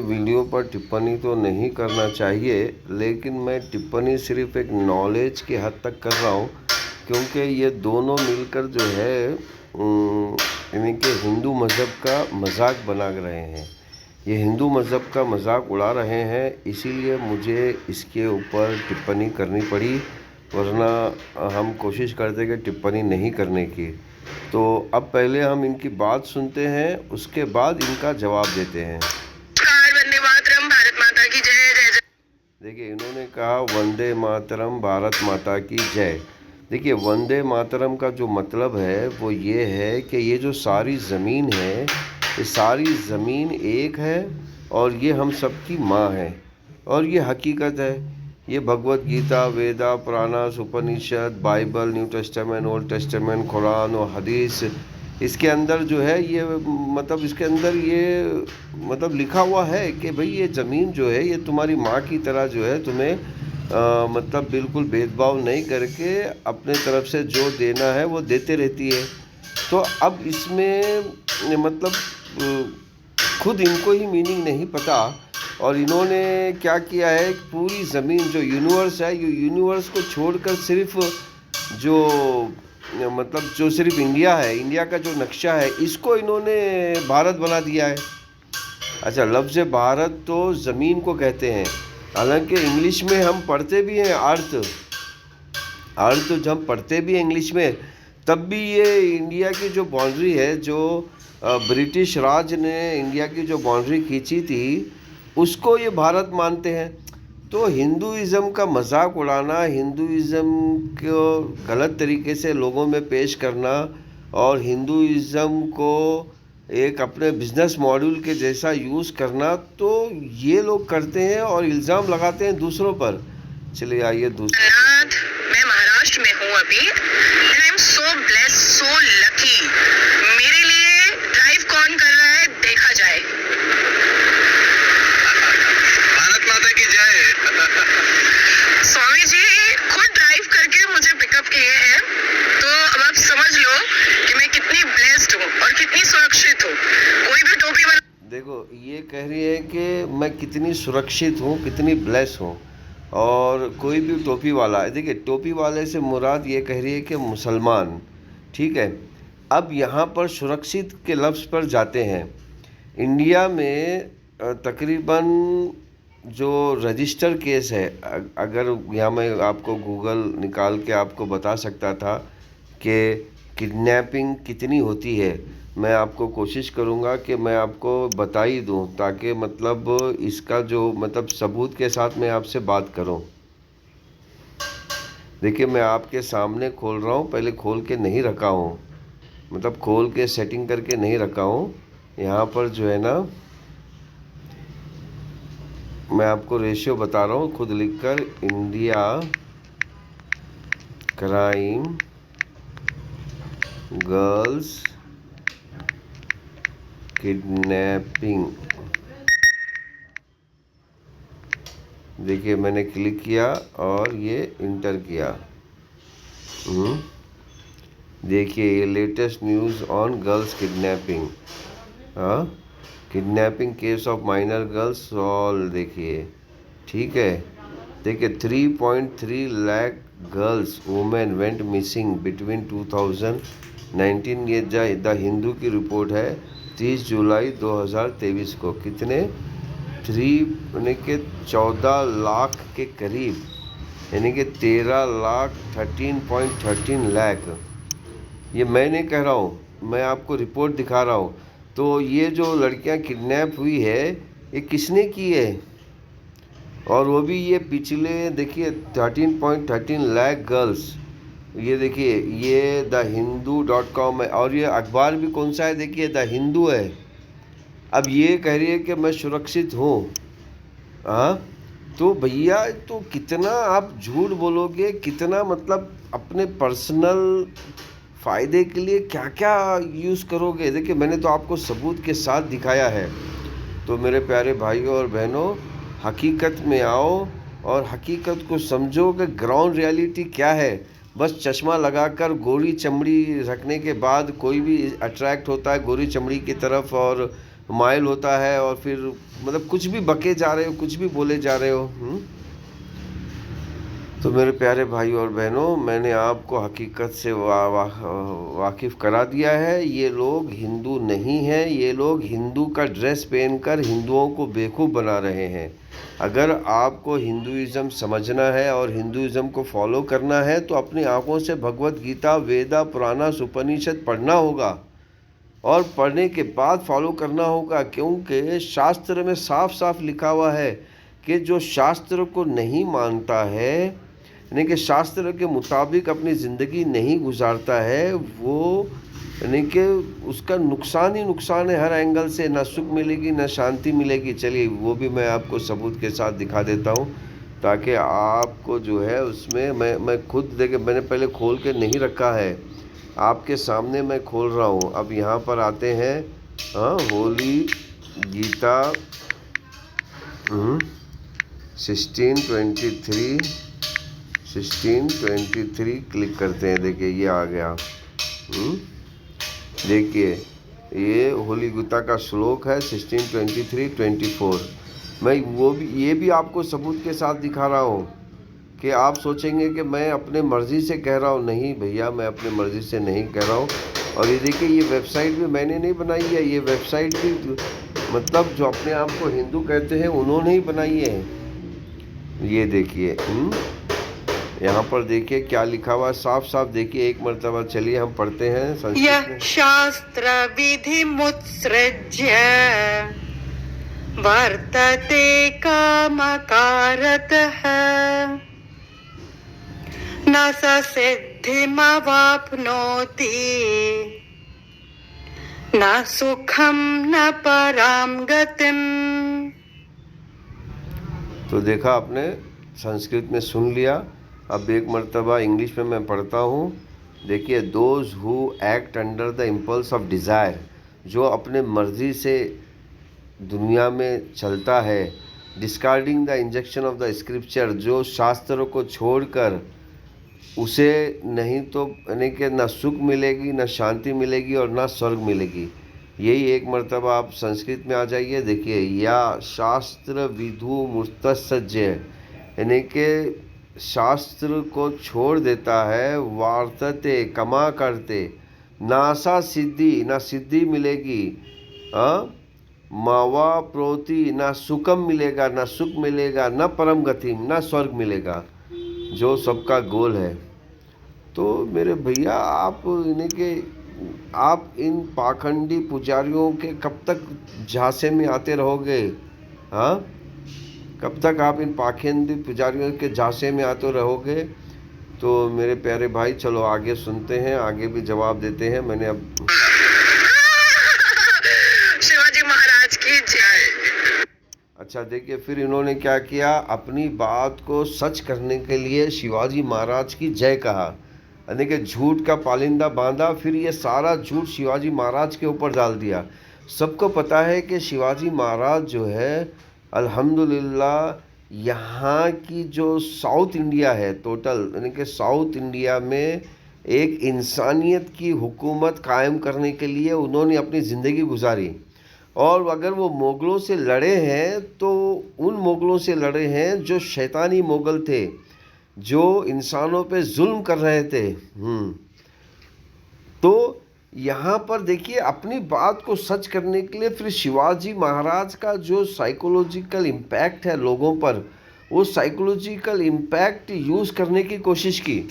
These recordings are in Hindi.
वीडियो पर टिप्पणी तो नहीं करना चाहिए, लेकिन मैं टिप्पणी सिर्फ एक नॉलेज के हद तक कर रहा हूँ, क्योंकि ये दोनों मिलकर जो है इनके हिंदू मज़हब का मजाक बना रहे हैं। ये हिंदू मज़हब का मजाक उड़ा रहे हैं, इसीलिए मुझे इसके ऊपर टिप्पणी करनी पड़ी, वरना हम कोशिश करते कि टिप्पणी नहीं करने की। तो अब पहले हम इनकी बात सुनते हैं, उसके बाद इनका जवाब देते हैं। वंदे मातरम, भारत माता की जय जय जय। देखिए, इन्होंने कहा वंदे मातरम, भारत माता की जय। देखिए, वंदे मातरम का जो मतलब है वो ये है कि ये जो सारी ज़मीन है, ये सारी ज़मीन एक है और ये हम सबकी माँ है, और ये हकीकत है। ये Bhagavad Gita, Veda, Puranas, Upanishad, Bible, new testament, old testament, Quran और हदीस, इसके अंदर जो है ये मतलब इसके अंदर ये मतलब लिखा हुआ है कि भाई ये ज़मीन जो है ये तुम्हारी माँ की तरह जो है तुम्हें मतलब बिल्कुल भेदभाव नहीं करके अपने तरफ से जो देना है वो देते रहती है। तो अब इसमें मतलब खुद इनको ही मीनिंग नहीं पता, और इन्होंने क्या किया है, पूरी ज़मीन जो यूनिवर्स है, ये यूनिवर्स को छोड़कर सिर्फ जो मतलब जो सिर्फ इंडिया है, इंडिया का जो नक्शा है, इसको इन्होंने भारत बना दिया है। अच्छा, लफ्ज़ भारत तो ज़मीन को कहते हैं, हालांकि इंग्लिश में हम पढ़ते भी हैं अर्थ जब हम पढ़ते भी हैं इंग्लिश में, तब भी ये इंडिया की जो बाउंड्री है, जो ब्रिटिश राज ने इंडिया की जो बाउंड्री खींची थी, उसको ये भारत मानते हैं। तो हिंदुइज़्म का मजाक उड़ाना, हिंदुइज़्म को गलत तरीके से लोगों में पेश करना और हिंदुइज़्म को एक अपने बिजनेस मॉड्यूल के जैसा यूज़ करना, तो ये लोग करते हैं और इल्ज़ाम लगाते हैं दूसरों पर। चलिए आइए दूसरा। मैं महाराष्ट्र में हूँ अभी, and I am so blessed, so lucky. मेरे लिए ड्राइव कौन कर रहा है देखा जाए। भारत माता की जय। स्वामी जी खुद ड्राइव करके मुझे पिकअप किए हैं, तो अब आप समझ लो कि मैं कितनी ब्लेस्ड हूँ और कितनी सुरक्षित हूँ। कोई भी टोपी वाला देखो, ये कह रही है कि मैं कितनी सुरक्षित हूँ, कितनी ब्लेस हूँ, और कोई भी टोपी वाला है। देखिए, टोपी वाले से मुराद ये कह रही है कि मुसलमान, ठीक है। अब यहाँ पर सुरक्षित के लफ्ज़ पर जाते हैं। इंडिया में तकरीबन जो रजिस्टर केस है, अगर यहाँ मैं आपको गूगल निकाल के आपको बता सकता था कि किडनैपिंग कितनी होती है, मैं आपको कोशिश करूँगा कि मैं आपको बता ही दूँ, ताकि मतलब इसका जो मतलब सबूत के साथ मैं आपसे बात करूँ। देखिए, मैं आपके सामने खोल रहा हूँ, पहले खोल के नहीं रखा हूँ, मतलब खोल के सेटिंग करके नहीं रखा हूँ। यहाँ पर जो है ना, मैं आपको रेशियो बता रहा हूँ खुद लिखकर, इंडिया क्राइम गर्ल्स किडनैपिंग। देखिए, मैंने क्लिक किया और ये इंटर किया। देखिए, ये latest news on girls kidnapping, हाँ, kidnapping case of minor girls solve. देखिए, ठीक है। देखिए, 3.3 lakh girls women went missing between 2019, ये द हिंदू की रिपोर्ट है, 30 जुलाई 2023 को। कितने? 3 यानी कि 14 लाख के करीब, यानी कि 13 लाख 13.13 लाख। ये मैं नहीं कह रहा हूँ, मैं आपको रिपोर्ट दिखा रहा हूँ। तो ये जो लड़कियाँ किडनैप हुई है, ये किसने की है, और वो भी ये पिछले, देखिए 13.13 लाख गर्ल्स। ये देखिए, ये द हिंदू.com है, और ये अखबार भी कौन सा है, देखिए द हिंदू है। अब ये कह रही है कि मैं सुरक्षित हूँ, हाँ, तो भैया तो कितना आप झूठ बोलोगे, कितना मतलब अपने पर्सनल फ़ायदे के लिए क्या क्या यूज़ करोगे। देखिए, मैंने तो आपको सबूत के साथ दिखाया है। तो मेरे प्यारे भाइयों और बहनों, हकीकत में आओ और हकीकत को समझो कि ग्राउंड रियलिटी क्या है। बस चश्मा लगाकर गोरी चमड़ी रखने के बाद कोई भी अट्रैक्ट होता है गोरी चमड़ी की तरफ, और माइल होता है और फिर मतलब कुछ भी बके जा रहे हो, कुछ भी बोले जा रहे हो। तो मेरे प्यारे भाई और बहनों, मैंने आपको हकीकत से वाकिफ़ करा दिया है। ये लोग हिंदू नहीं हैं, ये लोग हिंदू का ड्रेस पहनकर हिंदुओं को बेवकूफ़ बना रहे हैं। अगर आपको हिंदुइज़्म समझना है और हिंदुइज़्म को फॉलो करना है तो अपनी आंखों से भगवत गीता, वेदा, पुराना, उपनिषद पढ़ना होगा और पढ़ने के बाद फॉलो करना होगा, क्योंकि शास्त्र में साफ साफ लिखा हुआ है कि जो शास्त्र को नहीं मानता है, यानी कि शास्त्र के मुताबिक अपनी ज़िंदगी नहीं गुजारता है, वो यानी कि उसका नुकसान ही नुकसान है हर एंगल से। ना सुख मिलेगी ना शांति मिलेगी। चलिए वो भी मैं आपको सबूत के साथ दिखा देता हूँ, ताकि आपको जो है उसमें मैं खुद देखे, मैंने पहले खोल के नहीं रखा है, आपके सामने मैं खोल रहा हूँ। अब यहाँ पर आते हैं, हाँ, होली गीता 1623 क्लिक करते हैं। देखिए ये आ गया। देखिए ये होली गीता का श्लोक है 1623-24। मैं ये भी आपको सबूत के साथ दिखा रहा हूँ कि आप सोचेंगे कि मैं अपने मर्ज़ी से कह रहा हूँ। नहीं भैया, मैं अपने मर्ज़ी से नहीं कह रहा हूँ। और ये देखिए, ये वेबसाइट भी मैंने नहीं बनाई है, ये वेबसाइट भी मतलब जो अपने आप को हिंदू कहते हैं उन्होंने ही बनाई है। ये देखिए, यहाँ पर देखिए क्या लिखा हुआ है, साफ साफ देखिए एक मर्तबा। चलिए हम पढ़ते हैं संस्कृत में। शास्त्र विधि मुत्सृज्य वर्तते कामकारतः न स सिद्धिमवाप्नोति न सुखम न पराम गतिम। तो देखा आपने, संस्कृत में सुन लिया। अब एक मर्तबा इंग्लिश में मैं पढ़ता हूँ। देखिए, those who act under the impulse of desire, जो अपने मर्ज़ी से दुनिया में चलता है, discarding the injection of the scripture, जो शास्त्रों को छोड़कर उसे नहीं तो यानी कि ना सुख मिलेगी, ना शांति मिलेगी और ना स्वर्ग मिलेगी। यही एक मर्तबा आप संस्कृत में आ जाइए। देखिए, या शास्त्र विधु मुस्तसज्य, यानी कि शास्त्र को छोड़ देता है, वार्तते कमा करते, नासा सिद्धि, ना सिद्धि मिलेगी, मावा प्रोति, ना सुखम मिलेगा, ना सुख मिलेगा, ना परम गति, ना स्वर्ग मिलेगा, जो सबका गोल है। तो मेरे भैया, आप यानी कि आप इन पाखंडी पुजारियों के कब तक झांसे में आते रहोगे? हाँ, कब तक आप इन पाखंडी पुजारियों के झांसे में आते रहोगे? तो मेरे प्यारे भाई, चलो आगे सुनते हैं, आगे भी जवाब देते हैं। मैंने अब शिवाजी महाराज की जय। अच्छा देखिए, फिर इन्होंने क्या किया, अपनी बात को सच करने के लिए शिवाजी महाराज की जय कहा, यानी कि झूठ का पालिंदा बांधा। फिर ये सारा झूठ शिवाजी महाराज के ऊपर डाल दिया। सबको पता है कि शिवाजी महाराज जो है, अल्हम्दुलिल्लाह, यहाँ की जो साउथ इंडिया है टोटल, यानी कि साउथ इंडिया में एक इंसानियत की हुकूमत कायम करने के लिए उन्होंने अपनी ज़िंदगी गुजारी। और अगर वो मुग़लों से लड़े हैं तो उन मुग़लों से लड़े हैं जो शैतानी मुग़ल थे, जो इंसानों पे जुल्म कर रहे थे। तो यहाँ पर देखिए, अपनी बात को सच करने के लिए फिर शिवाजी महाराज का जो साइकोलॉजिकल इम्पैक्ट है लोगों पर, वो साइकोलॉजिकल इम्पैक्ट यूज़ करने की कोशिश की।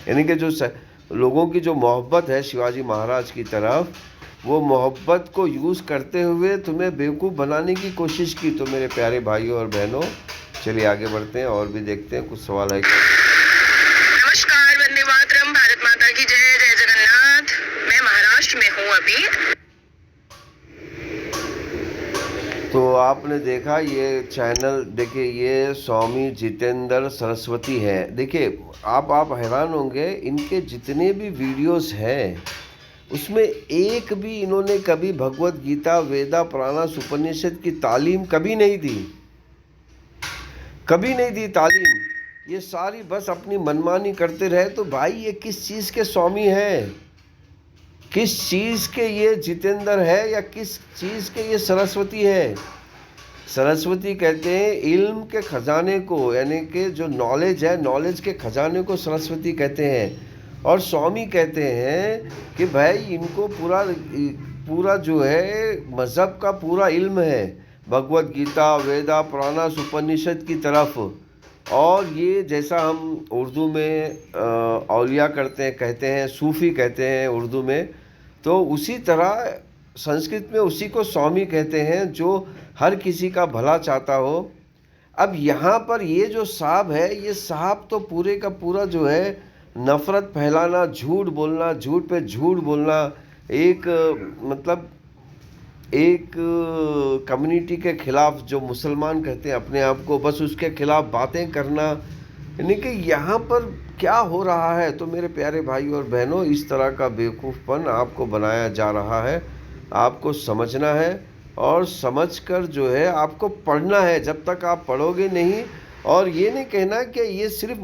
यानी कि जो लोगों की जो मोहब्बत है शिवाजी महाराज की तरफ, वो मोहब्बत को यूज़ करते हुए तुम्हें बेवकूफ़ बनाने की कोशिश की। तो मेरे प्यारे भाइयों और बहनों, चलिए आगे बढ़ते हैं और भी देखते हैं कुछ सवाल है। नमस्कार, वंदे मातरम, भारत माता की जय, जय जगन्नाथ। मैं महाराष्ट्र में हूँ अभी। तो आपने देखा ये चैनल, देखिए ये स्वामी जितेंद्र सरस्वती है। देखिए आप हैरान होंगे, इनके जितने भी वीडियोस हैं उसमें एक भी इन्होंने कभी भगवत गीता, वेदा, पुराना, उपनिषद की तालीम कभी नहीं दी, कभी नहीं दी तालीम। ये सारी बस अपनी मनमानी करते रहे। तो भाई, ये किस चीज़ के स्वामी हैं? किस चीज़ के ये जितेंद्र है या किस चीज़ के ये सरस्वती है। सरस्वती कहते हैं इल्म के ख़जाने को, यानी कि जो नॉलेज है, नॉलेज के ख़जाने को सरस्वती कहते हैं। और स्वामी कहते हैं कि भाई इनको पूरा जो है मज़हब का पूरा इल्म है, भगवत गीता, वेदा, पुराणास, उपनिषद की तरफ। और ये जैसा हम उर्दू में औलिया कहते हैं, सूफ़ी कहते हैं उर्दू में, तो उसी तरह संस्कृत में उसी को स्वामी कहते हैं, जो हर किसी का भला चाहता हो। अब यहाँ पर ये जो साहब है, ये साहब तो पूरे का पूरा जो है नफ़रत फैलाना, झूठ बोलना, झूठ पे झूठ बोलना, मतलब एक कम्युनिटी के ख़िलाफ़, जो मुसलमान कहते हैं अपने आप को, बस उसके ख़िलाफ़ बातें करना। यानी कि यहाँ पर क्या हो रहा है। तो मेरे प्यारे भाई और बहनों, इस तरह का बेवकूफ़पन आपको बनाया जा रहा है। आपको समझना है और समझकर जो है आपको पढ़ना है। जब तक आप पढ़ोगे नहीं, और ये नहीं कहना कि ये सिर्फ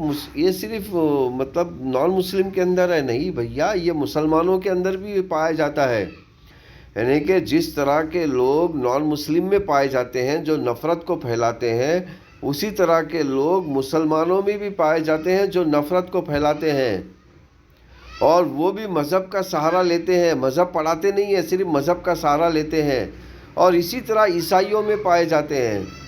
मतलब नॉन मुस्लिम के अंदर है, नहीं भैया, ये मुसलमानों के अंदर भी पाया जाता है। यानी कि जिस तरह के लोग नॉन मुस्लिम में पाए जाते हैं, जो नफ़रत को फैलाते हैं, उसी तरह के लोग मुसलमानों में भी पाए जाते हैं, जो नफ़रत को फैलाते हैं। और वो भी मज़हब का सहारा लेते हैं, मज़हब पढ़ाते नहीं है, सिर्फ मज़हब का सहारा लेते हैं। और इसी तरह ईसाइयों में पाए जाते हैं।